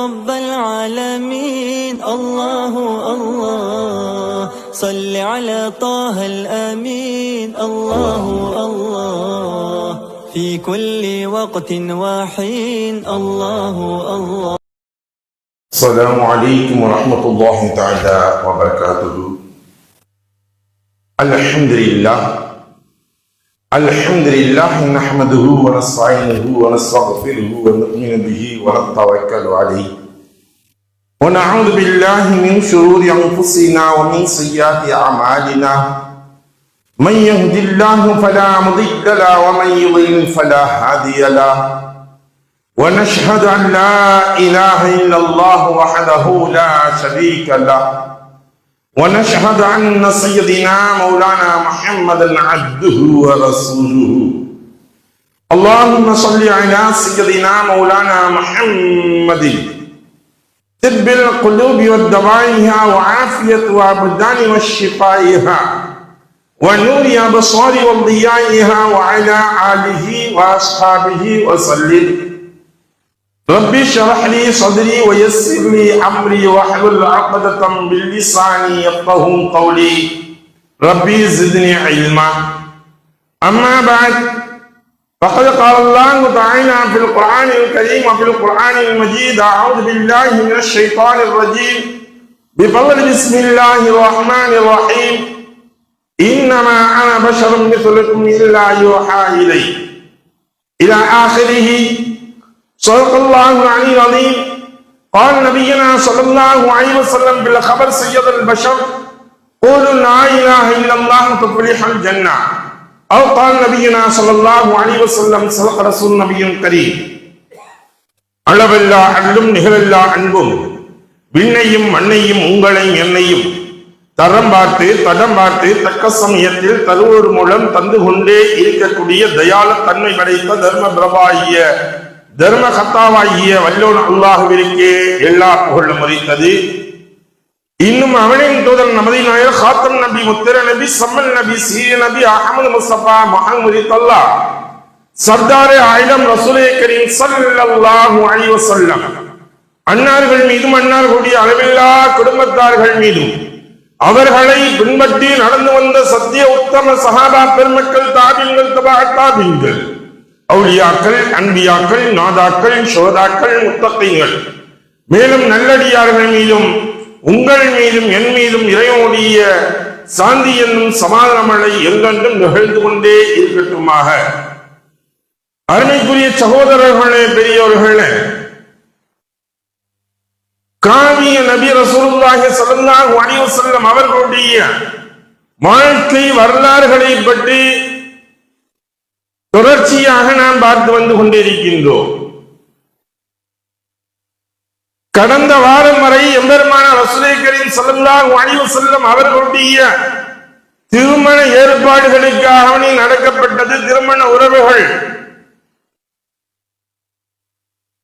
رب العالمين الله الله صل على طه الأمين الله الله في كل وقت وحين الله الله. السلام عليكم ورحمة الله تعالى وبركاته. الحمد لله نحمده ونستعينه ونستغفره ونؤمن به ونتوكل عليه ونعوذ بالله من شرور أنفسنا ومن سيئات أعمالنا من يهد الله فلا مضل له ومن يضلل فلا هادي له ونشهد أن لا إله إلا الله وحده لا شريك له ونشهد أن سيدنا مولانا محمدا عبده ورسوله. اللهم صل على سيدنا مولانا محمد طب القلوب والدوائها وعافية الأبدان والشفائها ونور الأبصار وضيائها وعلى آله وأصحابه وسلم. ربي اشرح لي صدري ويسر لي امري واحلل عقدة من لساني يفقهوا قولي. ربي زدني علما. اما بعد فقد قال الله تعالى في القرآن الكريم وفي القرآن المجيد اعوذ بالله من الشيطان الرجيم بفضل بسم الله الرحمن الرحيم انما انا بشر مثلكم الا يوحى الي الى اخره. صدق الله العلي العظيم. قال نبينا صلى الله عليه وسلم بالخبر سيد البشر قولوا لا اله الا الله تفلح الجنه او قال نبينا صلى الله عليه وسلم صدق رسول نبي كريم. அளவில்லா அருளும் நிகரில்லா அன்பும் விண்ணையும் மண்ணையும் உங்களையும் என்னையும் தரம் பார்த்து தடம் பார்த்து தக்க சமயத்தில் தருவோர் மூலம் தந்து கொண்டே இருக்கக்கூடிய தயால தன்மை படைத்த தர்ம பிரபாகிய தர்ம கத்தாவாகிய வல்லோன் அல்லாஹுவிற்கே எல்லா புகழும் உரித்தது. இன்னும் அவனின் தூதர் நமது நாயர் காத்தம் நபி முத்திர நபி சம்மல் நபி சீர நபி அஹமது முஸ்தபா முஹம்மது தல்லா சர்தாரே ஆயிரம் ரசூலே கரீம் ஸல்லல்லாஹு அலைஹி வஸல்லம் அன்னார்கள் மீதும் அன்னார்களுடைய அளவில்லா குடும்பத்தார்கள் மீதும் அவர்களை பின்பற்றி நடந்து வந்த சத்திய உத்தம சஹாபா பெருமக்கள் தாபிங்கள் தபா தாபிங்கள் அவுலியாக்கள் அன்பியாக்கள் நாதாக்கள் சோதாக்கள் முத்தகைகள் மேலும் நல்லடியார்கள் மீதும் உங்கள் மீதும் என் மீதும் இறைவனுடைய சாந்தி என்னும் சமாதானமழை எங்கென்றும் நிகழ்ந்து கொண்டே இருக்கட்டுமாக. அருமைக்குரிய சகோதரர்களே பெரியோர்களே, காவிய நபி ரசூலுல்லாஹி ஸல்லல்லாஹு அலைஹி வஸல்லம் அவர்களுடைய வாழ்க்கை வரலாறுகளை பற்றி தொடர்ச்சியாக நாம் பார்த்து வந்து கொண்டிருக்கின்றோம். கடந்த வாரம் வரை எம்பெருமான ரசூலே கரீம் ஸல்லல்லாஹு அலைஹி வஸல்லம் அவர்களுடைய திருமண ஏற்பாடுகளுக்காக நடக்கப்பட்டது. திருமண உறவுகள்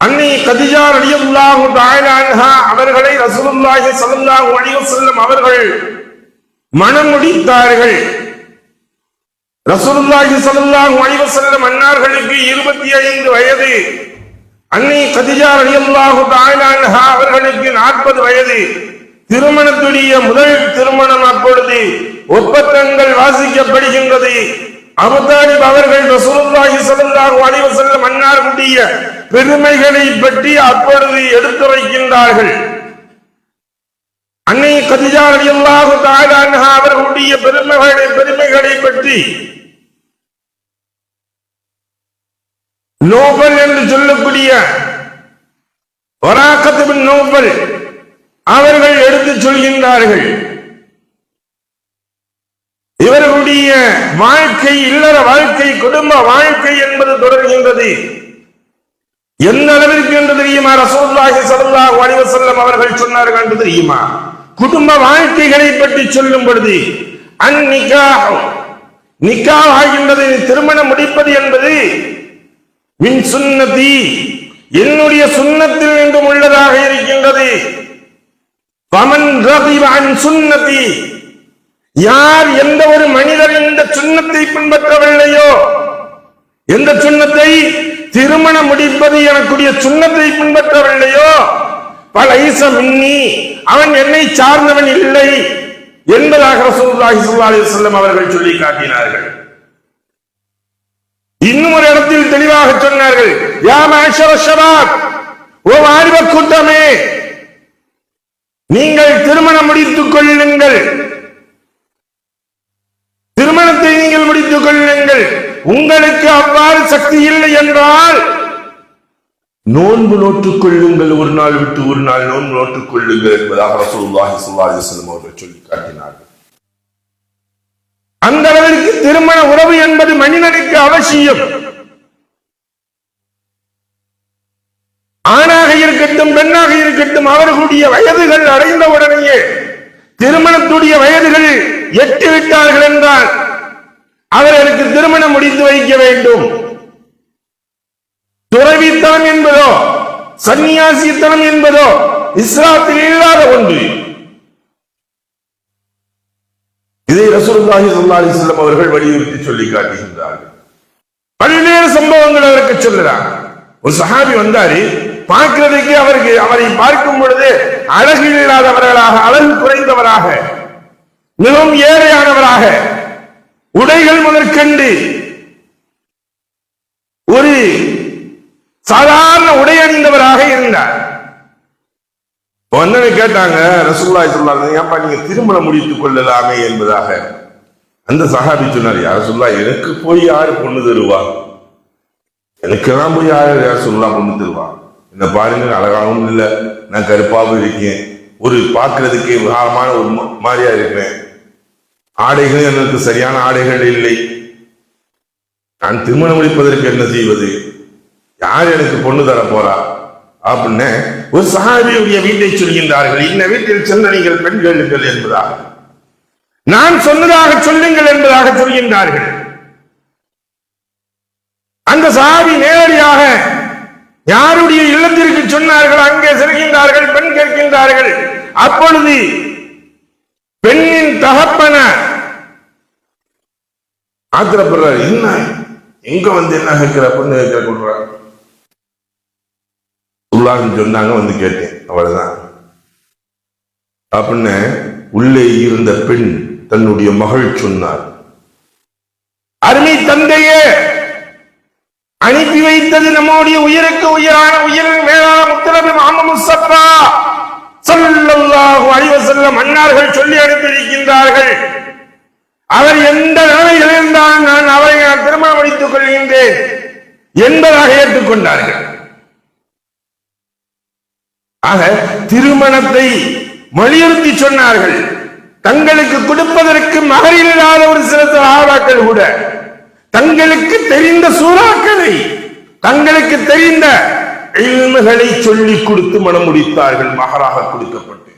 அன்னை கதீஜா ரலியல்லாஹு தஆலா அன்ஹா அவர்களை ரசூலுல்லாஹி ஸல்லல்லாஹு அலைஹி வஸல்லம் அவர்கள் மணம் முடித்தார்கள். ரசூலுல்லாஹி ஸல்லல்லாஹு அலைஹி வஸல்லம் அன்னார்களுக்கு 25 வயது, அன்னை கதீஜா ரலியல்லாஹு தஆலா அன்ஹா அவர்களுக்கு 40 வயது. திருமணத்துடைய முதல் திருமணம் அப்பொழுது ஒப்பந்தங்கள் வாசிக்கப்படுகின்றது. அபூ தாலிப் அவர்கள் ரசூலுல்லாஹி ஸல்லல்லாஹு அலைஹி வஸல்லம் அன்னார்களுடைய பெருமைகளை பற்றி அப்பொழுது எடுத்துரைக்கின்றார்கள். அன்னை கதீஜா ரலியல்லாஹு தஆலா அன்ஹா அவர்களுடைய பெருமைகளை பற்றி நோபல் என்று சொல்லக்கூடிய வராக்கத் பின் நோபல் அவர்கள் எடுத்துச் சொல்கின்றார்கள். இவர்களுடைய வாழ்க்கை, இல்லற வாழ்க்கை, குடும்ப வாழ்க்கை என்பது தொடர்கின்றது. எந்த அளவிற்கு என்று தெரியுமா? ரசூலுல்லாஹி ஸல்லல்லாஹு அலைஹி வஸல்லம் அவர்கள் சொன்னார்கள் என்று தெரியுமா? குடும்ப வாழ்க்கைகளை பற்றி சொல்லும் பொழுது நிக்காஹ் ஆகின்றது, திருமணம் முடிப்பது என்பது மின் சுன்னதி, என்னுடைய சுன்னத்தில் என்றும் உள்ளதாக இருக்கின்றது. ஃபமன் ரகிப அன் சுன்னதி, யார் எந்த ஒரு மனிதர் இந்த சுன்னத்தை பின்பற்றவில்லையோ, எந்த சுன்னத்தை, திருமணம் முடிப்பது எனக்குரிய சுன்னத்தை பின்பற்றவில்லையோ ஃபலைஸ மின்னி, அவன் என்னை சார்ந்தவன் இல்லை என்பதாக ரசூலுல்லாஹி ஸல்லல்லாஹு அலைஹி வஸல்லம் அவர்கள் சொல்லி காட்டினார்கள். இன்னும் ஒரு இடத்தில் தெளிவாக சொன்னார்கள், யா மஅஷர ஷபாப், ஓ வாலிப கூட்டமே, நீங்கள் திருமணம் முடித்துக் கொள்ளுங்கள், திருமணத்தை நீங்கள் முடித்துக் கொள்ளுங்கள். உங்களுக்கு அவ்வாறு சக்தி இல்லை என்றால் நோன்பு நோட்டுக் கொள்ளுங்கள், ஒரு நாள் விட்டு ஒரு நாள் நோன்பு நோட்டுக் கொள்ளுங்கள் என்பதாக ரசூலுல்லாஹி ஸல்லல்லாஹு அலைஹி வஸல்லம் அவர்கள் சொல்லி காட்டினார்கள். அந்த அளவிற்கு திருமண உறவு என்பது மனிதனுக்கு அவசியம். ஆணாக இருக்கட்டும் பெண்ணாக இருக்கட்டும், அவர்களுடைய வயதுகள் அடைந்த உடனேயே திருமணத்துடைய வயதுகள் எட்டிவிட்டார்கள் என்றால் அவர்களுக்கு திருமணம் முடித்து வைக்க வேண்டும். துறவித்தனம் என்பதோ சன்னியாசித்தனம் என்பதோ இஸ்லாத்தில் இல்லாத ஒன்று. இதை ரசூலுல்லாஹி ஸல்லல்லாஹு அலைஹி வஸல்லம் அவர்கள் வலியுறுத்தி சொல்லி காட்டுகின்றார்கள். பல்வேறு சம்பவங்கள் அவருக்கு சொல்லுறாங்க. ஒரு சஹாபி வந்தாரு, பார்க்கிறதுக்கு அவரை பார்க்கும் பொழுது அழகு இல்லாதவர்களாக, அழகு குறைந்தவராக, மிகவும் ஏழையானவராக, உடைகள் முதற்கண்டு ஒரு சாதாரண உடை அணிந்தவராக இருந்தார். வந்தனை கேட்டாங்க, ரசூலுல்லாஹி ஸல்லல்லாஹு அலைஹி வஸல்லம், ஏன்பா நீங்க திருமணம் முடித்துக் கொள்ளலாமே என்பதாக. அந்த சஹாபி சொன்னார், யா ரசூலுல்லாஹ், எனக்கு போய் யாரு பொண்ணு தருவா? எனக்கெல்லாம் போய் யாரு ரசூலுல்லாஹ் பொண்ணு தருவா? என்ன பாருங்க, அழகாகவும் இல்லை, நான் கருப்பாகவும் இருக்கேன், ஒரு பார்க்கறதுக்கு விகாரமான ஒரு மாதிரியா இருக்கிறேன், ஆடைகள் எனக்கு சரியான ஆடைகள் இல்லை, நான் திருமணம் முடிப்பதற்கு என்ன செய்வது? யார் எனக்கு பொண்ணு தர போறா அப்படின்னு ஒரு சஹாபியுடைய வீட்டை சொல்கின்றார்கள். இந்த வீட்டில் சென்ற நீங்கள் பெண் கேளுங்கள் என்பதாக, நான் சொன்னதாக சொல்லுங்கள் என்பதாக சொல்கின்றார்கள். அந்த சஹாபி நேரடியாக யாருடைய இல்லத்திற்கு சொன்னார்கள், அங்கே செல்கின்றார்கள், பெண் கேட்கின்றார்கள். அப்பொழுது பெண்ணின் தகப்பன ஆத்திரப்படுறார், என்ன எங்க வந்து என்ன கேட்கிற பொண்ணு கேட்கிற கொடுறாங்க சொன்னாங்க, வந்து கேட்டேன், அவ்வளவுதான் அப்படின்னு உள்ளே இருந்த பெண் தன்னுடைய மகள் சொன்னார், அருமை தந்தையே, அனுப்பி வைத்தது நம்முடைய உயிருக்கு உயிரான உயிரின் மேலான முத்தநபி முஹம்மது முஸ்தபா ஸல்லல்லாஹு அலைஹி வஸல்லம் அன்னார்கள் சொல்லி அனுப்பியிருக்கின்றார்கள். அவர் எந்த நிலையில் இருந்தால் நான் அவரை திருமணம் முடித்துக் கொள்கின்றேன் என்பதாக ஏற்றுக்கொண்டார்கள். ஆக திருமணத்தை வலியுறுத்தி சொன்னார்கள். தங்களுக்கு கொடுப்பதற்கு மகர் இல்லாத ஒரு சில சஹாபாக்கள் கூட தங்களுக்கு தெரிந்த சூறாக்களை, தங்களுக்கு தெரிந்த இல்முகளை சொல்லிக் கொடுத்து மனம் முடித்தார்கள். மகராக கொடுக்கப்பட்டு,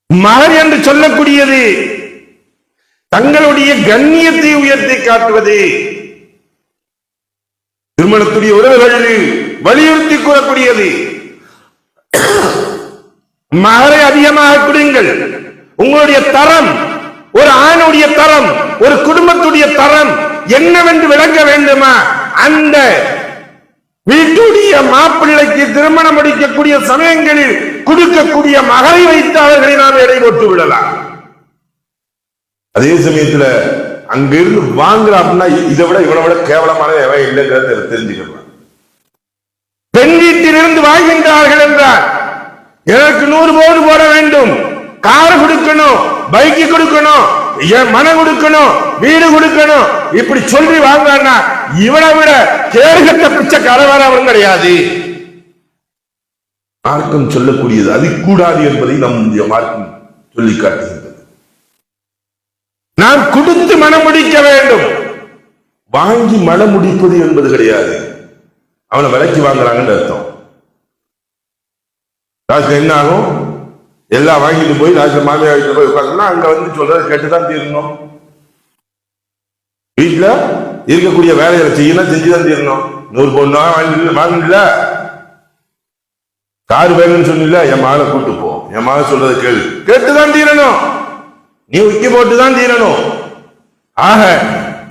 மகர் என்று சொல்லக்கூடியது தங்களுடைய கண்ணியத்தை உயர்த்தி காட்டுவது, திருமணத்துடைய உறவுகளில் வலியுறுத்தி கூறக்கூடியது. மகரை அதிகமாக கொடுங்கள். உங்களுடைய தரம், ஒரு ஆணுடைய தரம், ஒரு குடும்பத்துடைய தரம் என்னவென்று விளங்க வேண்டுமா? அந்த வீட்டுடைய மாப்பிள்ளைக்கு திருமணம் முடிக்கக்கூடிய சமயங்களில் கொடுக்கக்கூடிய மகரை வைத்து அவர்களை நாம் எடை போட்டு விடலாம். அதே சமயத்துல அங்கிருந்து வாங்குற அப்படின்னா இதை விட இவனை விட கேவலமான எவை இல்லைங்கிறத தெரிஞ்சுக்கலாம். பெண் வீட்டிலிருந்து வாழ்கின்றார்கள் என்றால் எனக்கு 100 போடு போட வேண்டும், கார் கொடுக்கணும், பைக்கு கொடுக்கணும், மனம் கொடுக்கணும், வீடு கொடுக்கணும், இப்படி சொல்லி வாங்கினா இவனை விட கேடுகட்ட பிச்சைக்காரவன் கிடையாது. மார்க்கம் சொல்லக்கூடியது அது கூடாது என்பதை நம்முடைய மார்க்கம் சொல்லி காட்டுகின்றது. நாம் கொடுத்து மனம் முடிக்க வேண்டும். வாங்கி மனம் முடிப்பது என்பது கிடையாது. அவனை விலைக்கு வாங்குறாங்கன்னு அர்த்தம். லாஸ்ட்ல என்ன ஆகும்? எல்லாம் வாங்கிட்டு போய் லாஸ்ட்ல மாமியார் வீட்டுல போய் உட்கார்ந்தோம்னா அங்க வந்து சொல்றது கேட்டுதான் தீரணும். வீட்டுல இருக்கக்கூடிய வேலைகளை செய்யணும், செஞ்சுதான் தீரணும். 100 பொண்ணா வாங்கல, கார் வேணும்னு சொன்னில, என் மகளை கூட்டு போ, என் மகளை சொல்றதை கேளு, கேட்டுதான் தீரணும். நீ உக்கி போட்டுதான் தீரணும். ஆக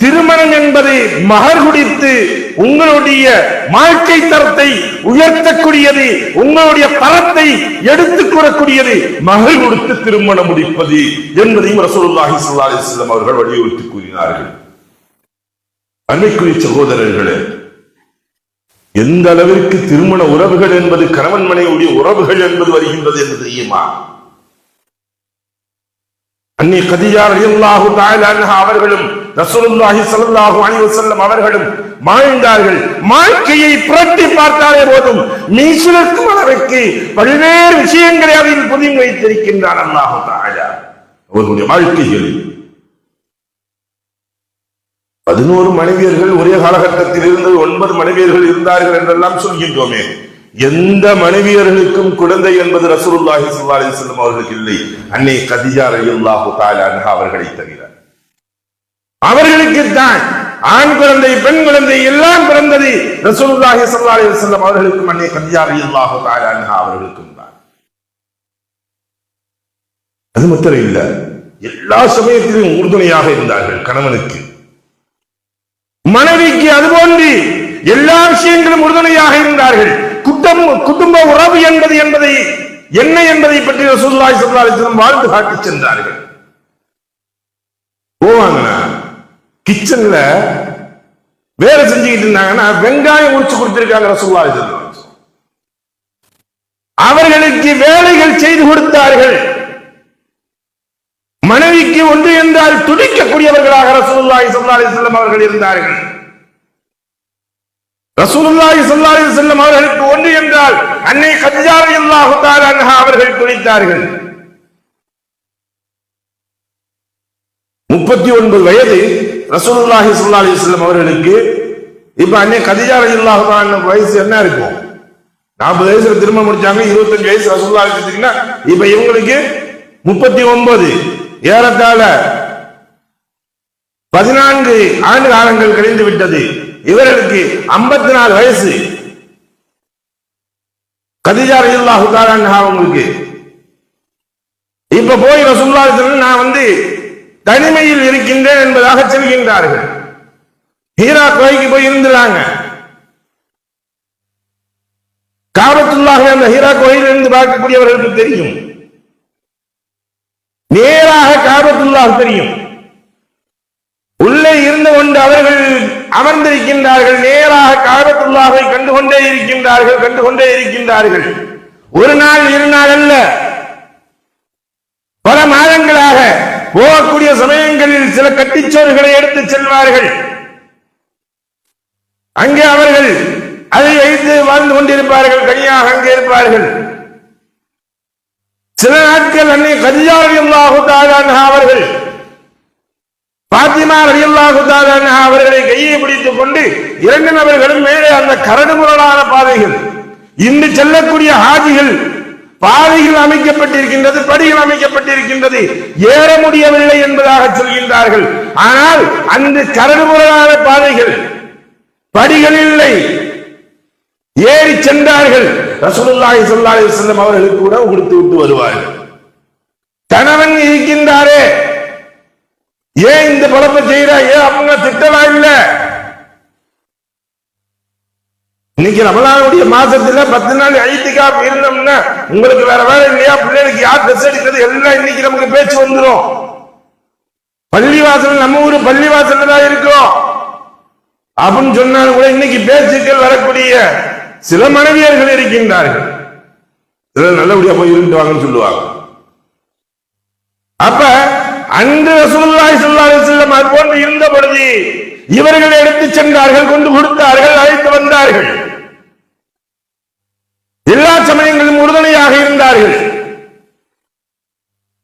திருமணம் என்பதை மகர் குடித்து உங்களுடைய வாழ்க்கை தரத்தை உயர்த்தக்கூடியது, உங்களுடைய தரத்தை எடுத்துக் கூறக்கூடியது மகள் கொடுத்து திருமணம் முடிப்பது என்பதையும் ரசூலுல்லாஹி ஸல்லல்லாஹு அலைஹி வஸல்லம் அவர்கள் வலியுறுத்தி கூறினார்கள். அன்னைக்குரிய சகோதரர்களே, எந்த அளவிற்கு திருமண உறவுகள் என்பது கணவன் மனைவியுடைய உறவுகள் என்பது வருகின்றது என்று தெரியுமா? அன்னி கதீஜா ரலியல்லாஹு தஆலா அன்ஹா அவர்களும் ரசூலுல்லாஹி ஸல்லல்லாஹு அலைஹி வஸல்லம் அவர்களும் வாழ்ந்தார்கள். வாழ்க்கையை புரட்டி பார்த்தாலே போதும் மீசுலக்கும் அளவுக்கு பல்வேறு விஷயங்களை அதில் புதிய வைத்திருக்கின்றான் அல்லாஹு தஆலா. அவர்களுடைய வாழ்க்கைகளில் 11 மனைவியர்கள் ஒரே காலகட்டத்தில் இருந்தது, 9 மனைவியர்கள் இருந்தார்கள் என்றெல்லாம் சொல்கின்றோமே. எந்த மனைவியர்களுக்கும் குழந்தை என்பது ரசூலுல்லாஹி ஸல்லல்லாஹு அலைஹி வஸல்லம் அவர்களுக்கு இல்லை, அன்னை கதீஜா ரலியல்லாஹு தஆலா அன்ஹா அவர்களை தவிர. அவர்களுக்கு தான் ஆண் குழந்தை பெண் குழந்தை எல்லாம் பிறந்தது ரசூலுல்லாஹி ஸல்லல்லாஹு அலைஹி வஸல்லம் அவர்களுக்கும் அன்னை கதீஜா ரலியல்லாஹு தஆலா அன்ஹா அவர்களுக்கும் தான். அது மட்டும் இல்ல, எல்லா சமயத்திலும் உறுதுணையாக இருந்தார்கள் கணவனுக்கு, மனைவிக்கு. அதுபோன்று எல்லா விஷயங்களும் உறுதுணையாக இருந்தார்கள். குடும்ப உறவு என்பது என்ன என்பதை பற்றி ரசூலுல்லாஹி ஸல்லல்லாஹு அலைஹி வஸல்லம் வாழ்ந்து காட்டி சென்றார்கள். போவாங்கன்னா கிச்சன்ல வேலை செஞ்சுக்கிட்டு இருந்தாங்கன்னா வெங்காயம் உரிச்சு கொடுத்திருக்காங்க ரசூலுல்லாஹி ஸல்லல்லாஹு அலைஹி வஸல்லம். அவர்களுக்கு வேலைகள் செய்து கொடுத்தார்கள். மனைவிக்கு ஒன்று என்றால் துடிக்கக்கூடியவர்களாக ரசூலுல்லாஹி ஸல்லல்லாஹு அலைஹி வஸல்லம் அவர்கள் இருந்தார்கள். ரசூலுல்லாஹி ஸல்லல்லாஹு அலைஹி வஸல்லம் அவர்களுக்கு ஒன்று என்றால் அன்னை கதீஜா ரலியல்லாஹு தஆலா அன்ஹா அவர்கள் துடித்தார்கள். 39 வயது ரசூலுல்லாஹி ஸல்லல்லாஹு அலைஹி வஸல்லம் அவர்களுக்கு. இப்ப அன்னை கதீஜா ரலியல்லாஹு தஆலா அன்ஹா வயசு என்ன இருக்கும்? 40 வயசுல திருமணம் முடிச்சாங்க, 25 வயசு ரசூலுல்லாஹி எடுத்தீங்கன்னா இப்ப இவங்களுக்கு 39, ஏறத்தாழ 14 ஆண்டு காலங்கள் கழிந்து விட்டது. இவர்களுக்கு 54 வயசு. கதீஜா ரலியல்லாஹு தஆலா அன்ஹா அவங்களுக்கு இப்ப போய் ரசூலுல்லாஹி ஸல்லல்லாஹு அலைஹி வஸல்லம் நான் தனிமையில் இருக்கின்றேன் என்பதாக சொல்கின்றார்கள். ஹீரா கோயிலுக்கு போய் இருந்துறாங்க. காபத்துல்லாஹ் அந்த ஹீரா கோயிலில் இருந்து பார்க்கக்கூடியவர்களுக்கு தெரியும், நேராக காபத்துல்லாஹ் தெரியும். உள்ளே இருந்து கொண்டு அவர்கள் அமர்ந்திருக்கின்றார்கள். நேராக காபத்துல்லாஹை கண்டுகொண்டே இருக்கின்றார்கள். ஒரு நாள் 2 நாள் அல்ல, பல மாதங்களாக போகக்கூடிய சமயங்களில் சில கட்டிச்சோறுகளை எடுத்து செல்வார்கள். அங்கே அவர்கள் அதை வைத்து வாழ்ந்து கொண்டிருப்பார்கள், தனியாக அங்கே இருப்பார்கள். சில நாட்கள் அன்னை கதீஜா ரலியல்லாஹு தஆலா அன்ஹா அவர்கள் பாத்திமா ரலியல்லாஹு தஆலா அன்ஹா அவர்களை கையை பிடித்துக் கொண்டு 2 நபர்களும் மேலே அந்த கரடுமுரடான பாதைகள், இன்று செல்லக்கூடிய ஹாஜிகள் பாதைகள் அமைக்கப்பட்டிருக்கின்றது, படிகள் அமைக்கப்பட்டிருக்கின்றது, ஏற முடியவில்லை என்பதாக சொல்கின்றார்கள். ஆனால் அந்த கரடுமுரடான பாதைகள், படிகள் இல்லை, ஏறி சென்றார்கள். ரசூலுல்லாஹி ஸல்லல்லாஹு அலைஹி வஸல்லம் அவர்களுக்கு கூட கொடுத்து விட்டு வருவார்கள். கணவன் இருக்கின்றாரே, ஏன் இந்த பழப்பை செய்யற, ஏன் அவங்க திட்டலாம் இல்ல. இன்னைக்கு ரமலானுடைய மாசத்துல 10 நாள் ஐத்திகாஃப் இருந்தோம்னா உங்களுக்கு வேற வேலை இல்லையா, பிள்ளைகளுக்கு யார் ட்ரெஸ் எடுக்கிறது எல்லாம் இன்னைக்கு நமக்கு பேச்சு வந்துடும். பள்ளிவாசல் நம்ம ஊரு பள்ளிவாசல் தான் இருக்கிறோம் அப்படின்னு சொன்னாலும் கூட இன்னைக்கு பேச்சுக்கள் வரக்கூடிய சில மனைவியர்கள் இருக்கின்றார்கள். நல்லபடியா போய் இருந்து வாங்கன்னு சொல்லுவாங்க. அப்ப அன்று ரசூலுல்லாஹி ஸல்லல்லாஹு அலைஹி வஸல்லம் அது போன்று இருந்த பொழுது இவர்கள் எடுத்து சென்றார்கள், கொண்டு கொடுத்தார்கள், அழைத்து வந்தார்கள். எல்லா சமயங்களும் உறுதுணையாக இருந்தார்கள்.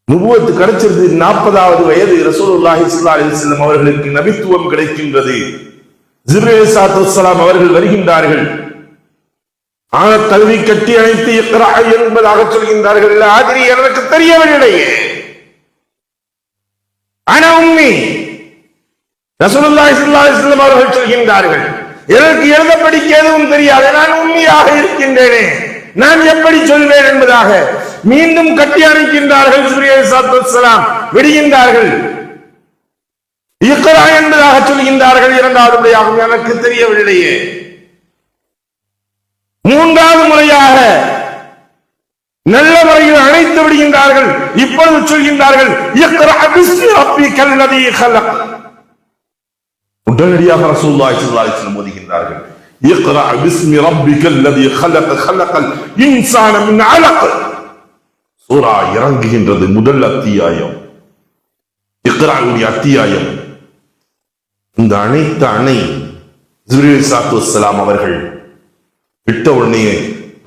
நுபுவத்து கிடைச்சிருது 40வது வயது ரசூலுல்லாஹி ஸல்லல்லாஹு அலைஹி வஸல்லம் அவர்களுக்கு நபித்துவம் கிடைக்கின்றது. ஜிப்ரீல் அலைஹிஸ்ஸலாத்து வஸ்ஸலாம் அவர்கள் வருகின்றார்கள். கல்வி கட்டி அணைத்து இக்ரா என்பதாக சொல்கின்றார்கள். ஆதிரி எனக்கு தெரியவில்லையே, ஆனா உம்மி ரசூலுல்லாஹி ஸல்லல்லாஹு அலைஹி வஸல்லம் அவர்கள் சொல்கின்றார்கள், எனக்கு எழுத படிக்க எதுவும் தெரியாது, நான் உம்மியாக இருக்கின்றேனே, நான் எப்படி சொல்வேன் என்பதாக மீண்டும் கட்டி அணைக்கின்றார்கள். ஜிப்ரீல் அலைஹிஸ்ஸலாத்து வஸ்ஸலாம் விடுகின்றார்கள். இக்ரா என்பதாக சொல்கின்றார்கள். இரண்டாவது முறையாகவும் எனக்கு தெரியவில்லையே. மூன்றாவது முறையாக நல்ல முறையில் அழைத்து விடுகின்றார்கள். இப்பொழுது சொல்கின்றார்கள் இக்ரா பிஸ்மி ரப்பிக்கல் லதீ ஹலக். உடனடியாக ரசூலுல்லாஹி ஸல்லல்லாஹு அலைஹி வஸல்லம் ஓதுகின்றார்கள் இக்ரா பிஸ்மி ரப்பிக்கல் லதீ ஹலக் ஹலக்கல் இன்சான மின் அலக். சூரா இறங்குகின்றது. முதல் அத்தியாயம் இக்ராவுடைய அத்தியாயம். இந்த அனைத்து அணை ஜிப்ரீல் அலைஹிஸ்ஸலாத்து வஸ்ஸலாம் அவர்கள் விட்ட உடனே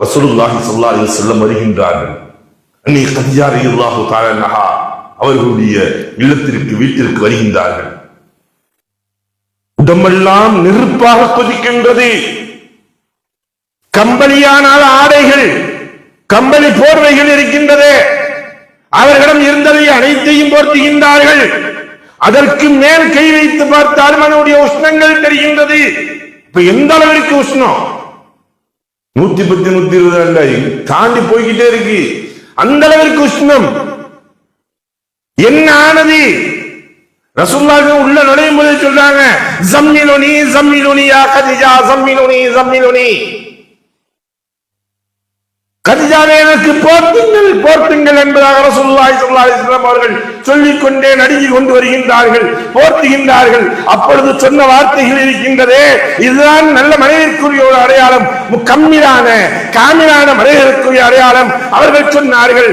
ரசூலுல்லாஹி ஸல்லல்லாஹு அலைஹி வஸல்லம் வருகின்றார்கள். அன்னி கதிஜா ரலியல்லாஹு தஆலா அன்ஹா அவர்களுடைய இல்லத்திற்கு வீட்டிற்கு வருகின்றார்கள். உடம்பெல்லாம் நெருப்பாக கொதிக்கின்றது. கம்பளியானால் ஆடைகள், கம்பளி போர்வைகள் இருக்கின்றது. அவர்களிடம் இருந்ததை அனைத்தையும் போர்த்துகின்றார்கள். அதற்கு மேல் கை வைத்து பார்த்தால் அவனுடைய உஷ்ணங்கள் தெரிகின்றது. இப்ப எந்த அளவிற்கு உஷ்ணம்? 110 120 தாண்டி போய்கிட்டே இருக்கு. அந்த அளவிற்கு உஷ்ணம். என்ன ஆனது? ரசூலுல்லாஹி உள்ள நுழையும் போது சொல்றாங்க ஜம்மிலுனி ஜம்மிலுனி யா கதிஜா ஜம்மிலுனி ஜம்மிலுனி. கதிஜாவே எனக்கு போர்த்துங்கள் போர்த்துங்கள் என்பதாக ரசூலுல்லாஹி ஸல்லல்லாஹு அலைஹி வஸல்லம் அவர்கள் சொல்லிக்கொண்டே நடுங்கிக் கொண்டு வருகின்றார்கள், போர்த்துகின்றார்கள். அப்பொழுது சொன்ன வார்த்தைகள் இருக்கின்றதே, இதுதான் நல்ல மனிதருக்குரிய ஒரு அடையாளம், முக்கம்மிலான காமிலான மனிதருக்குரிய அடையாளம். அவர்கள் சொன்னார்கள்,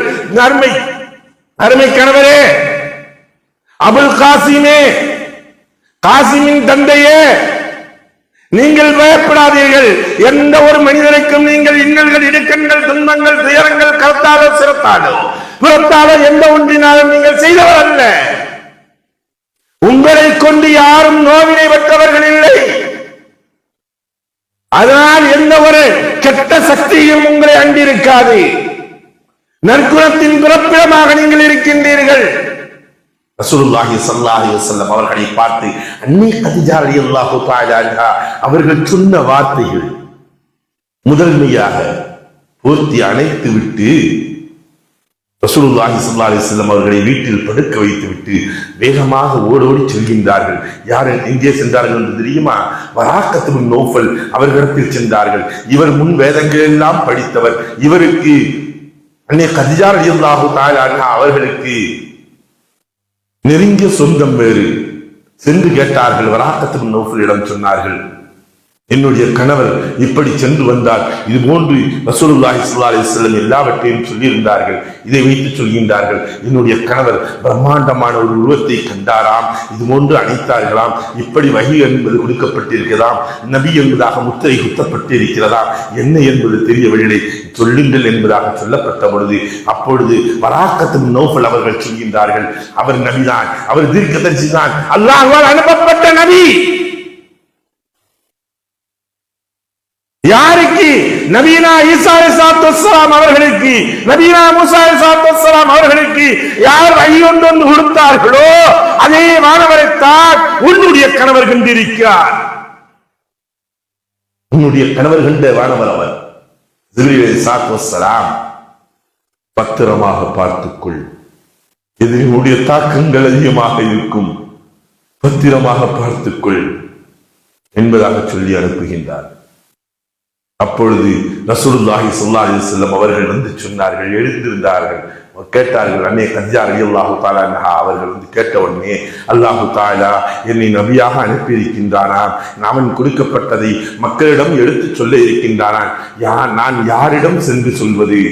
அருமை கணவரே, அபுல் காசிமே, காசிமின் தந்தையே, நீங்கள் பயப்படாதீர்கள். எந்த ஒரு மனிதனுக்கும் நீங்கள் இன்னல்கள், இடுக்கண்கள், துன்பங்கள், துயரங்கள் கருத்தாலோ சிறத்தாலோ புறத்தாலோ எந்த ஒன்றினாலும் நீங்கள் செய்தவர் அல்ல. உங்களை கொண்டு யாரும் நோவினை பெற்றவர்கள் இல்லை. அதனால் எந்த ஒரு கெட்ட சக்தியும் உங்களை அண்டிருக்காது. நற்குணத்தின் பிறப்பிடமாக நீங்கள் இருக்கின்றீர்கள். ரசூலுல்லாஹி ஸல்லல்லாஹு அலைஹி வஸல்லம் அவர்களை பார்த்து அன்னி கதிஜா ரலியல்லாஹு தஆலா அன்ஹா அவர்கள் சொன்ன வார்த்தைகள் முதன்மையாக பூர்த்தி அணைத்து விட்டு ரசூலுல்லாஹி ஸல்லல்லாஹு அலைஹி வஸல்லம் அவர்களை வீட்டில் படுக்க வைத்து விட்டு வேகமாக ஓடோடி செல்கின்றார்கள். யார் எங்கே சென்றார்கள் என்று தெரியுமா? வராக்கத் பின் நௌஃபல் அவர்களிடத்தில் சென்றார்கள். இவர் முன் வேதங்கள் எல்லாம் படித்தவர். இவருக்கு அன்னி கதிஜா ரலியல்லாஹு தஆலா அன்ஹா அவர்களுக்கு நெருங்கிய சொந்தம் வேறு. சென்று கேட்டார்கள். வராக்கத் பின் நௌஃபலிடம் சொன்னார்கள், என்னுடைய கணவர் இப்படி சென்று வந்தால் இது போன்று ரசூலுல்லாஹி ஸல்லல்லாஹு அலைஹி வஸல்லம் எல்லாவற்றையும் சொல்லியிருந்தார்கள். இதை வைத்து சொல்கின்றார்கள், என்னுடைய கணவர் பிரம்மாண்டமான ஒரு உருவத்தை கண்டாராம், இது போன்று அணைத்தார்களாம், இப்படி வஹி என்பது கொடுக்கப்பட்டிருக்கிறதாம், நபி என்பதாக முத்திரை குத்தப்பட்டு இருக்கிறதாம், என்ன என்பது தெரியவில்லை, சொல்லுங்கள் என்பதாக சொல்லப்பட்ட பொழுது அப்பொழுது வராக்கத் பின் நௌஃபல் அவர்கள் சொல்கின்றார்கள், அவர் நபிதான், அவர் தீர்க்கதரிசிதான், அல்லாஹ்வால் அனுப்பப்பட்ட நபி. யாருக்கு? நபீனா ஈசா அலைஹிஸ்ஸலாத்து வஸ்ஸலாம் அவர்களுக்கு, நபீனா மூசா அலைஹிஸ்ஸலாத்து வஸ்ஸலாம் அவர்களுக்கு யார் வஹி ஒன்று கொடுத்தார்களோ அதே மாணவரைத்தான் உன்னுடைய கணவர் கண்டிருக்கிறார். உன்னுடைய கணவர் கண்ட வானவர் அவர். ஜிப்ரீல் அலைஹிஸ்ஸலாத்து வஸ்ஸலாம், பத்திரமாக பார்த்துக்கொள், இதனுடைய தாக்கங்கள் அதிகமாக இருக்கும், பத்திரமாக பார்த்துக்கொள் என்பதாக சொல்லி அனுப்புகின்றார். அப்பொழுது ரசூலுல்லாஹி ஸல்லல்லாஹு அலைஹி வஸல்லம் அவர்கள் வந்து சொன்னார்கள், எழுந்திருந்தார்கள், கேட்டார்கள். அன்னே கதிஜா ரலியல்லாஹு தஆலா அன்ஹா அவர்கள் வந்து கேட்ட உடனே அல்லாஹு தஆலா என்னை நபியாக அனுப்பியிருக்கின்றானா, அவன் கொடுக்கப்பட்டதை மக்களிடம் எடுத்து சொல்ல இருக்கின்றானான், நான் யாரிடம் சென்று சொல்வது?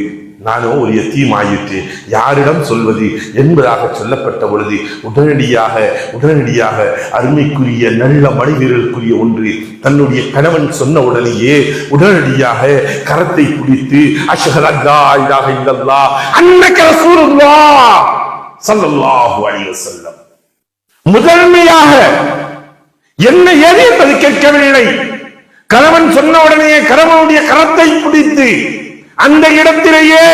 நானோ ஒரு யத்தீம் ஆயிற்று, யாரிடம் சொல்வது என்பதாக சொல்லப்பட்ட பொழுது உடனடியாக அருமைக்குரிய நல்ல மனிதர்களுக்குரிய ஒன்று தன்னுடைய கணவன் சொன்ன உடனேயே உடனடியாக கரத்தை பிடித்து அஷ்ஹது அல்லா இலாஹ இல்லல்லாஹ் அன்னக ரசூலுல்லாஹ் ஸல்லல்லாஹு அலைஹி வஸல்லம் முதன்மையாக என்ன ஏது என்பது கேட்கவில்லை. கணவன் சொன்ன உடனே கணவனுடைய கரத்தை பிடித்து அந்த இடத்திலேயே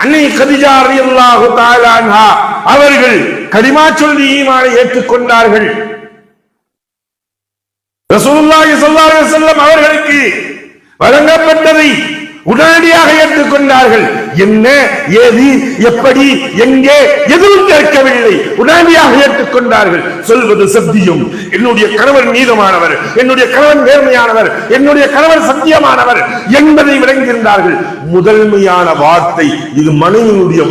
அன்னை கதிஜா ரலியல்லாஹு தஆலா அன்ஹா அவர்கள் கலிமா சொல்லி ஈமானை ஏற்றுக்கொண்டார்கள். ரசூலுல்லாஹி ஸல்லல்லாஹு அலைஹி வஸல்லம் அவர்களுக்கு வழங்கப்பட்டதை உடனடியாக ஏற்றுக்கொண்டார்கள். என்ன, ஏது, எப்படி, எங்கே, எதுவும் கேட்கவில்லை. உடனடியாக ஏற்றுக்கொண்டார்கள். சொல்வது சத்தியம், என்னுடைய கணவர் நீதமானவர், என்னுடைய கணவன் நேர்மையானவர், என்னுடைய கணவர் சத்தியமானவர் என்பதை விளங்கியிருந்தார்கள். முதன்மையான வார்த்தை இது மனைவியுடைய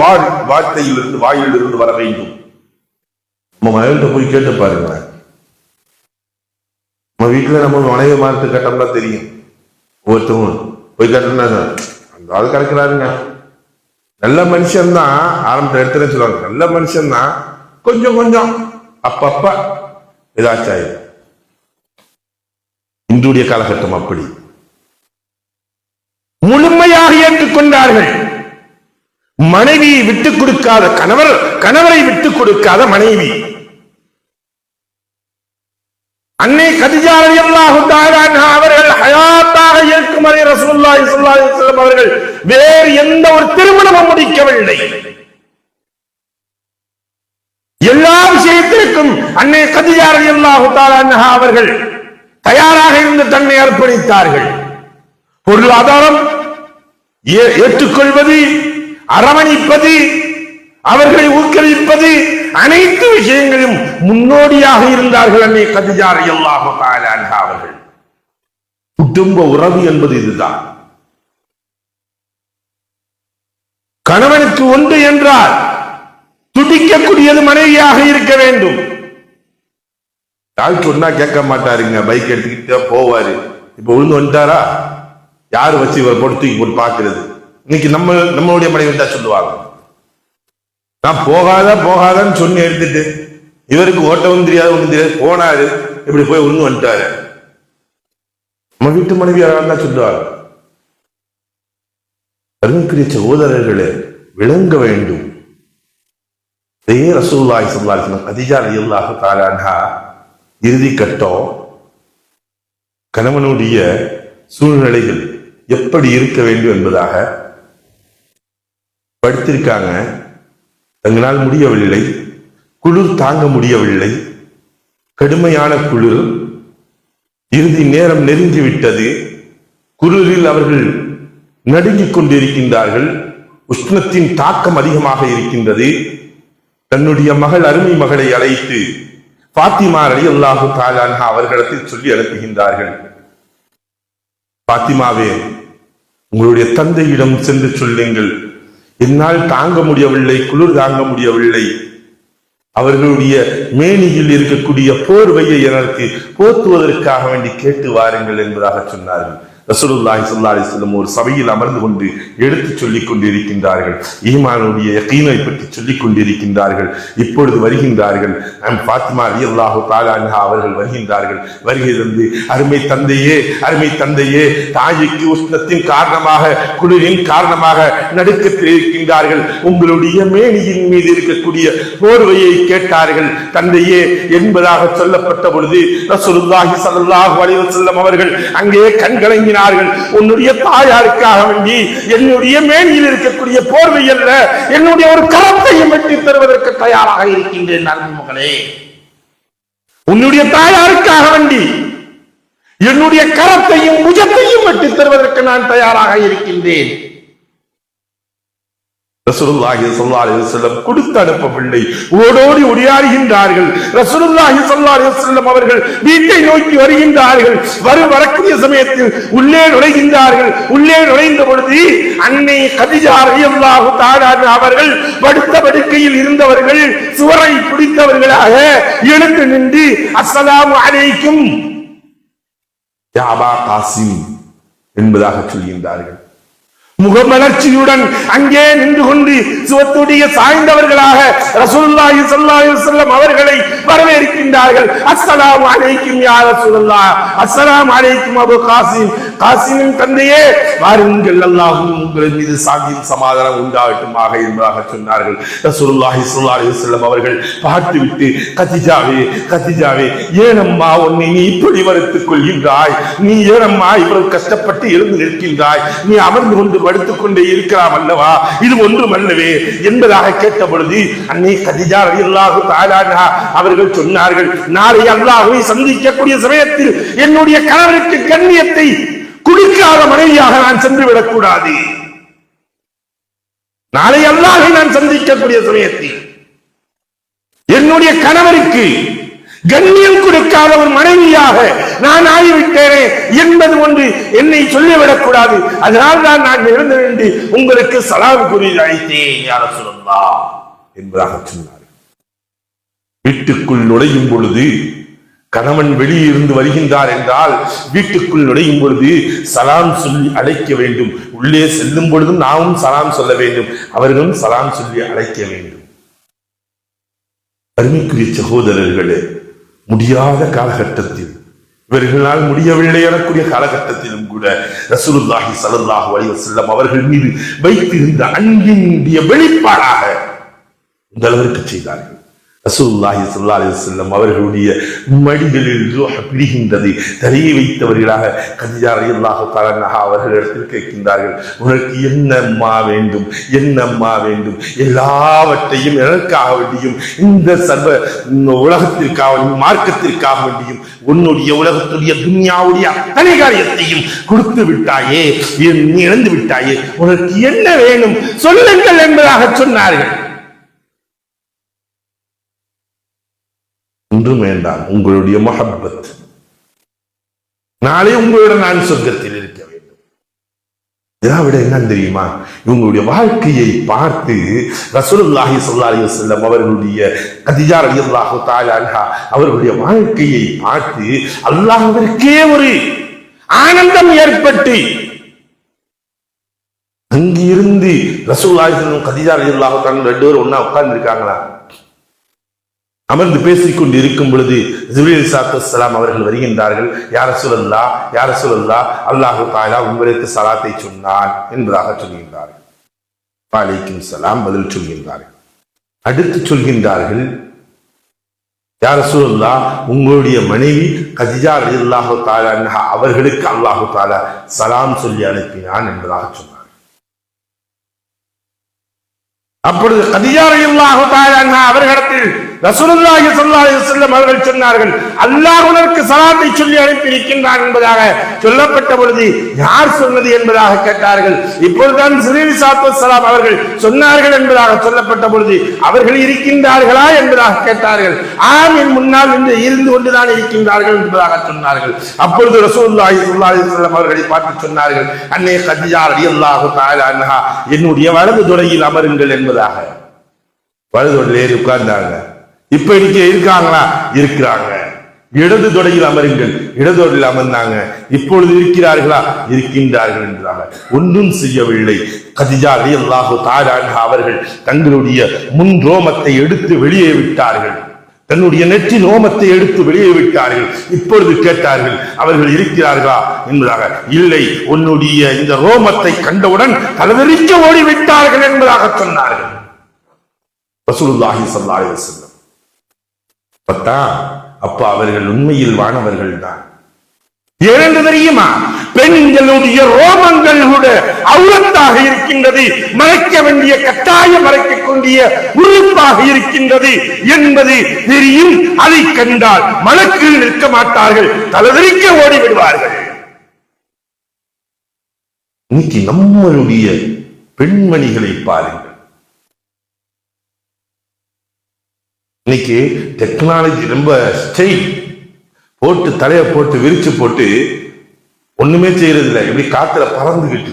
வார்த்தையிலிருந்து, வாயிலிருந்து வர வேண்டும். நம்ம மனைவிட்ட போய் கேட்டு பாருங்க. நம்ம வீட்டுல நம்ம மனைவி மார்த்து கேட்டோம்னா தெரியும். ஒவ்வொருத்தவங்க போய் கேட்டோம்னா அந்த ஆள் கிடைக்கிறாருங்க, நல்ல மனுஷன் தான், ஆரம்பத்தில் எடுத்துன்னு சொல்லுவாங்க, நல்ல மனுஷன் தான், கொஞ்சம் கொஞ்சம் அப்பப்ப ஏதாச்சும். இன்றைய காலகட்டம் அப்படி முழுமையாக ஏற்றுக்கொண்டார்கள். மனைவியை விட்டுக் கொடுக்காத கணவர், கணவரை விட்டுக் கொடுக்காத மனைவி. அன்னை கதீஜா ரலியல்லாஹு தஆலா அன்ஹா அவர்கள் ஹயாத்தாக இருக்கும் வரை ரசூலுல்லாஹி ஸல்லல்லாஹு அலைஹி வஸல்லம் அவர்கள் வேறு எந்த ஒரு திருமணமும் முடிக்கவில்லை. எல்லா விஷயத்திற்கும் அன்னை கதீஜா ரலியல்லாஹு தஆலா அன்ஹா அவர்கள் தயாராக இருந்து தன்னை அர்ப்பணித்தார்கள். பொருளாதாரம் ஏற்றுக்கொள்வது, அரவணைப்பது, அவர்களை ஊக்குவிப்பது, அனைத்து விஷயங்களும் முன்னோடியாக இருந்தார்கள் அன்னை கதீஜா ரலியல்லாஹு தஆலா அன்ஹா அவர்கள். குடும்ப உறவு என்பது இதுதான். கணவனுக்கு ஒன்று என்றால் துடிக்கக்கூடியது மனைவியாக இருக்க வேண்டும். யார் சொன்னா கேட்க மாட்டாருங்க, பைக் எடுத்துக்கிட்டே போவாரு. இப்ப விழுந்து வந்துட்டாரா, யாரு வச்சு இவர் பொறுத்து போட்டு பாக்குறது? இன்னைக்கு நம்மளுடைய மனைவி தான் சொல்லுவாங்க, நான் போகாதான்னு சொல்லி எடுத்துட்டு இவருக்கு ஓட்டவும் தெரியாது, ஒன்றும் தெரியாது, போனாரு, இப்படி போய் ஒண்ணு வந்துட்டாரு. நம்ம வீட்டு மனைவி தான் சொல்லுவாங்க. அருமைக்குரிய சகோதரர்களே, விளங்க வேண்டும். ரசூலுல்லாஹி ஸல்லல்லாஹு அலைஹி வஸல்லம் கதீஜா ரலியல்லாஹு தஆலா அன்ஹா இறுதி கட்டம் கணவனுடைய சூழ்நிலைகள் எப்படி இருக்க வேண்டும் என்பதாக படித்திருக்காங்க. தங்களால் முடியவில்லை, குளிர் தாங்க முடியவில்லை, கடுமையான குளிர், இறுதி நேரம் நெருங்கிவிட்டது. குளிரில் அவர்கள் நடுங்கிக் கொண்டிருக்கின்றார்கள். உஷ்ணத்தின் தாக்கம் அதிகமாக இருக்கின்றது. தன்னுடைய மகள், அருமை மகளை அழைத்து பாத்திமா ரலியல்லாஹு தஆலா அன்ஹா அவர்களிடத்தில் சொல்லி அனுப்புகின்றார்கள். பாத்திமாவே, உங்களுடைய தந்தையிடம் சென்று சொல்லுங்கள், என்னால் தாங்க முடியவில்லை, குளிர் தாங்க முடியவில்லை, அவர்களுடைய மேனியில் இருக்கக்கூடிய போர்வையை எனக்கு போத்துவதற்காக வேண்டி கேட்டு வாருங்கள் என்பதாக சொன்னார்கள். ரசூலுல்லாஹி ஸல்லல்லாஹு அலைஹி வஸல்லம் ஒரு சபையில் அமர்ந்து கொண்டு எடுத்து சொல்லிக் கொண்டிருக்கின்றார்கள். ஈமானுடைய யகீனை பற்றி சொல்லிக் கொண்டிருக்கின்றார்கள். இப்பொழுது வருகின்றார்கள். பாத்திமா ரலியல்லாஹு தஆலா அன்ஹா அவர்கள் வருகின்றார்கள். வருகை தந்து, அருமை தந்தையே, தாய்க்கு உஷ்ணத்தின் காரணமாக, குளிரின் காரணமாக நடுக்கத்தில் இருக்கின்றார்கள். உங்களுடைய மேனியின் மீது இருக்கக்கூடிய போர்வையை கேட்டார்கள் தந்தையே என்பதாக சொல்லப்பட்ட பொழுது ரசூலுல்லாஹி ஸல்லல்லாஹு அலைஹி வஸல்லம் அவர்கள் அங்கே கண்கலங்கினார்கள். உன்னுடைய தாயாருக்காக வேண்டி என்னுடைய மேனியில் இருக்கக்கூடிய போர்வை அல்ல, என்னுடைய ஒரு கரத்தையும் வெட்டி தருவதற்கு தயாராக இருக்கின்றேன் மகளே. உன்னுடைய தாயாருக்காக வேண்டி என்னுடைய கரத்தையும் புஜத்தையும் வெட்டி தருவதற்கு நான் தயாராக இருக்கின்றேன். ரசூலுல்லாஹி ஸல்லல்லாஹு அலைஹி வஸல்லம் கொடுத்து அனுப்பவில்லை, ஓடோடி ஓடியாடுகின்றார்கள். ரசூலுல்லாஹி ஸல்லல்லாஹு அலைஹி வஸல்லம் அவர்கள் வீட்டை நோக்கி வருகின்றார்கள். வரக்கூடிய சமயத்தில் உள்ளே நுழைகின்றார்கள். உள்ளே நுழைந்த பொழுது அன்னை கதீஜா ரலியல்லாஹு தஆலா அவர்கள் படுத்த படுக்கையில் இருந்தவர்கள் சுவரை பிடித்தவர்களாக எழுந்து நின்று அஸ்ஸலாமு அலைக்கும் யா அபா காசிம் என்பதாக சொல்கின்றார்கள். முகமலர்ச்சியுடன் அங்கே நின்று கொண்டு சுவத்துடைய சாய்ந்தவர்களாக ரசூலுல்லாஹி ஸல்லல்லாஹு அலைஹி வஸல்லம் அவர்களை வரவேற்கின்றார்கள். அஸ்ஸலாமு அலைக்கும் யா ரசூலுல்லாஹ், அஸ்ஸலாமு அலைக்கும் அபு காசிம், காசிமின் தந்தையே வாருங்கள், அல்லாஹ் உங்கள் மீது சாந்தியும் சமாதானம் உண்டாகட்டுமாக என்பதாக சொன்னார்கள். ரசூலுல்லாஹி ஸல்லல்லாஹு அலைஹி வஸல்லம் அவர்கள் பார்த்துவிட்டு, கதீஜாவே, ஏனம்மா உன்னை நீ இப்படி வருத்திக் கொள்கின்றாய்? நீ ஏனம்மா இவ்வளவு கஷ்டப்பட்டு எழுந்து நிற்கின்றாய்? நீ அமர்ந்து கொண்டு படுத்துக் கொண்டே இருக்கலாம் அல்லவா? இது ஒன்றும் அல்லவே என்பதாக கேட்ட பொழுது அன்னை கதீஜா ரலியல்லாஹு தஆலா அன்ஹா அவர்கள் சொன்னார்கள், நாளை அல்லாஹ்வை சந்திக்கக்கூடிய சமயத்தில் என்னுடைய கணவருக்கு கண்ணியத்தை கொடுக்காத மனைவியாக நான் சென்று விடக்கூடாது. நாளை அல்லாஹை நான் சந்திக்கக்கூடிய சமயத்தில் என்னுடைய கணவருக்கு கண்ணியம் கொடுக்காத ஒரு மனைவியாக நான் ஆகிவிட்டேனே என்பது ஒன்று என்னை சொல்லிவிடக்கூடாது. அதனால் தான் நான் இருந்து வேண்டி உங்களுக்கு சலாம் கூறி அழைத்தேன் யா ரசூலல்லாஹ் என்பதாக சொன்னார். வீட்டுக்குள் நுழையும் பொழுது கணவன் வெளியிருந்து வருகின்றார் என்றால் வீட்டுக்குள் நுழையும் பொழுது சலாம் சொல்லி அழைக்க வேண்டும். உள்ளே செல்லும் பொழுதும் நாமும் சலாம் சொல்ல வேண்டும், அவர்களும் சலாம் சொல்லி அழைக்க வேண்டும். அருமைக்குரிய சகோதரர்களே, முடியாத காலகட்டத்தில், இவர்களால் முடியவில்லை எனக்கூடிய காலகட்டத்திலும் கூட ரசூலுல்லாஹி ஸல்லல்லாஹு அலைஹி வஸல்லம் அவர்கள் மீது வைத்திருந்த அன்பினுடைய வெளிப்பாடாக இந்த அளவிற்கு செய்தார்கள். ரசூலுல்லாஹி ஸல்லல்லாஹு அலைஹி வஸல்லம் அவர்களுடைய மடிகளில் ரூஹ் பிரிகின்றது. தலையை வைத்தவர்களாக கதீஜா ரலியல்லாஹு தஆலா அன்ஹா அவர்களிடத்தில் கேட்கின்றார்கள், உனக்கு என்னம்மா வேண்டும், என்னம்மா வேண்டும், எல்லாவற்றையும் எனக்காக வேண்டியும் இந்த சர்வ உலகத்திற்காக மார்க்கத்திற்காக வேண்டியும் உன்னுடைய உலகத்துடைய துன்யாவுடைய அத்தனை காரியத்தையும் கொடுத்து விட்டாயே, நீ இழந்து விட்டாயே, உனக்கு என்ன வேணும் சொல்லுங்கள் என்பதாக சொன்னார்கள். ஒன்றும் வேண்டாம், உங்களுடைய மஹப்பத், நாளை உங்களுடன் நான் சொர்க்கத்தில் இருக்க வேண்டும். இதை விட என்ன தெரியுமா, இவங்களுடைய வாழ்க்கையை பார்த்து ரசூலுல்லாஹி ஸல்லல்லாஹு அலைஹி வஸல்லம் அவர்களுடைய கதீஜா ரலியல்லாஹு தஆலா அன்ஹா அவர்களுடைய வாழ்க்கையை பார்த்து அல்லாஹ்விற்கே ஒரு ஆனந்தம் ஏற்பட்டு அங்கிருந்து ரசூலுல்லாஹி ஸல்லல்லாஹு அலைஹி வஸல்லம் கதீஜா ரலியல்லாஹு தஆலா ரெண்டு பேரும் ஒண்ணா உட்கார்ந்து இருக்காங்களா, அமர்ந்து பேசிக் கொண்டு இருக்கும் பொழுது ஜிப்ரீல் அலைஹிஸ்ஸலாம் அவர்கள் வருகின்றார்கள். யா ரசூலல்லாஹ், யா ரசூலல்லாஹ், அல்லாஹு தஆலா உங்களுக்கு ஸலாத்தை சொன்னான் என்பதாக சொல்கின்றார்கள். வலைக்கும் ஸலாம் பதில் சொல்கின்றார்கள். அடுத்து சொல்கின்றார்கள், யா ரசூலல்லாஹ், உங்களுடைய மனைவி கதீஜா ரலியல்லாஹு தஆலா அன்ஹா அவர்களுக்கு அல்லாஹு தஆலா ஸலாம் சொல்லி அனுப்பினான் என்பதாக சொன்னார். அப்பொழுது கதீஜா ரலியல்லாஹு தஆலா அன்ஹா அவர்களிடத்தில் ரசூலுல்லாஹி ஸல்லல்லாஹு அலைஹி வஸல்லம் அவர்கள் சொன்னார்கள், அல்லாஹ் உனக்கு ஸலாத்தை சொல்லி அனுப்பி இருக்கின்றான் என்பதாக சொல்லப்பட்ட பொழுது யார் சொன்னது என்பதாக கேட்டார்கள். இப்பொழுதுதான் ஜிப்ரீல் ஸலாம் அவர்கள் சொன்னார்கள் என்பதாக சொல்லப்பட்ட பொழுது அவர்கள் இருக்கின்றார்களா என்பதாக கேட்டார்கள். ஆம், என் முன்னால் இருந்து கொண்டுதான் இருக்கின்றார்கள் என்பதாக சொன்னார்கள். அப்பொழுது ரசூலுல்லாஹி ஸல்லல்லாஹு அலைஹி வஸல்லம் அவர்களை பார்த்து சொன்னார்கள், அன்னை கதீஜா ரலியல்லாஹு தஆலா அன்ஹா என்னுடைய வலது துடையில் அமருங்கள் என்பதாக. வலது துடையில் ஏறி உட்கார்ந்தாங்க. இப்ப இன்னைக்கு இருக்காங்களா? இருக்கிறாங்க. இடது தொடையில் அமருங்கள், இடது தொடையில் அமர்ந்தாங்க. இப்பொழுது இருக்கிறார்களா? இருக்கின்றார்கள் என்றாங்க. ஒன்றும் செய்யவில்லை. கதீஜா ரலியல்லாஹு தஆலா அன்ஹா அவர்கள் தங்களுடைய முன் ரோமத்தை எடுத்து வெளியே விட்டார்கள், தன்னுடைய நெற்றி ரோமத்தை எடுத்து வெளியே விட்டார்கள். இப்பொழுது கேட்டார்கள், அவர்கள் இருக்கிறார்களா என்பதாக. இல்லை, உன்னுடைய இந்த ரோமத்தை கண்டவுடன் தலைவரிக்க ஓடிவிட்டார்கள் என்பதாக சொன்னார்கள் ரசூலுல்லாஹி ஸல்லல்லாஹு அலைஹி வஸல்லம். அப்ப அவர்கள் உண்மையில் வானவர்கள் தான். ஏனென்று தெரியுமா, பெண்களுடைய ரோமங்கள் கூட அவுரத்தாக இருக்கின்றது, மறைக்க வேண்டிய கட்டாயம் மறைக்கக்கூடிய உறுப்பாக இருக்கின்றது என்பது தெரியும். அதை கண்டால் மலக்கில் நிற்க மாட்டார்கள், தலைவரிக்க ஓடிவிடுவார்கள். இன்னைக்கு நம்மளுடைய பெண்மணிகளை பாருங்கள். இன்னைக்கு டெக்னாலஜி ரொம்ப ஸ்டைல் போட்டு தலைய போட்டு விரிச்சு போட்டு ஒண்ணுமே செய்யறது இல்லை, எப்படி காத்துல பறந்துகிட்டு.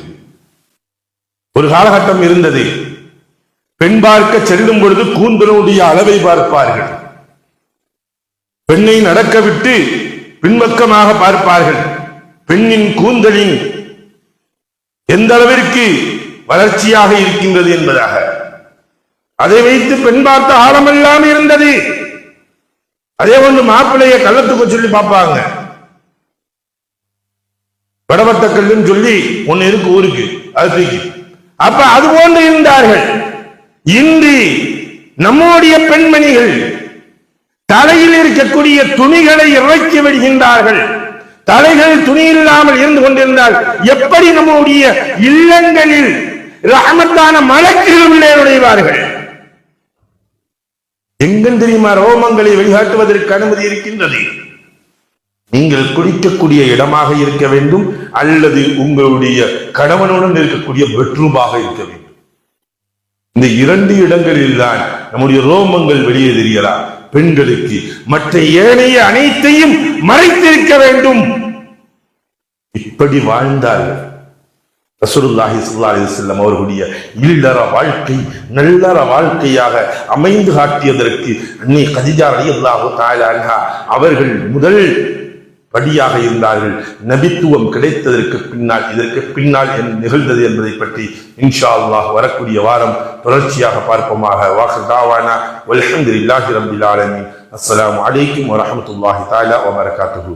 ஒரு காலகட்டம் இருந்தது, பெண் பார்க்க செல்லும் பொழுது கூந்தலுடைய அளவை பார்ப்பார்கள், பெண்ணை நடக்க விட்டு பின்பக்கமாக பார்ப்பார்கள், பெண்ணின் கூந்தலின் எந்த அளவிற்கு வளர்ச்சியாக இருக்கின்றது என்பதாக. அதை வைத்து பெண் பார்த்த ஆழமெல்லாம் இருந்தது. அதே ஒன்று மாப்பிள்ளைய கள்ளத்துக்கு சொல்லி பார்ப்பாங்க, வடவட்ட கல்லுன்னு சொல்லி ஒன்னு இருக்கு ஊருக்கு, அது தூக்கி. அப்ப அது போன்று இருந்தார்கள். இன்று நம்முடைய பெண்மணிகள் தலையில் இருக்கக்கூடிய துணிகளை இறக்கி விடுகின்றார்கள். தலைகள் துணி இல்லாமல் இருந்து கொண்டிருந்தால் எப்படி நம்முடைய இல்லங்களில் ரஹமத்தான மலக்குகள் உள்ளே நுழைவார்கள்? எங்கும் தெரியுமா, ரோமங்களை வெளிகாட்டுவதற்கு அனுமதி இருக்கின்றது. நீங்கள் குளிக்கக்கூடிய இடமாக இருக்க வேண்டும், அல்லது உங்களுடைய கணவனுடன் இருக்கக்கூடிய பெட்ரூமாக இருக்க வேண்டும். இந்த 2 இடங்களில் தான் நம்முடைய ரோமங்கள் வெளியே தெரியலாம். பெண்களுக்கு மற்ற ஏனைய அனைத்தையும் மறைத்திருக்க வேண்டும். இப்படி வாழ்ந்தால் ரசூலுல்லாஹி ஸல்லல்லாஹு அலைஹி வஸல்லம் அவர்களுடைய இல்லற வாழ்க்கை நல்லற வாழ்க்கையாக அமைந்து காட்டியதற்கு அன்னை கதீஜா ரலியல்லாஹு தஆலா அன்ஹா அவர்கள் முதல் படியாக இருந்தார்கள். நபித்துவம் கிடைத்ததற்கு பின்னால் இதற்கு பின்னால் நிகழ்ந்தது என்பதை பற்றி இன்ஷா அல்லாஹ் வரக்கூடிய வாரம் தொடர்ச்சியாக பார்ப்போமாக. வாஹிர் தாவானா வல்ஹம்துலில்லாஹி ரப்பில் ஆலமீன். அஸ்ஸலாமு அலைக்கும் வரஹ்மத்துல்லாஹி தஆலா வபரகாத்துஹு.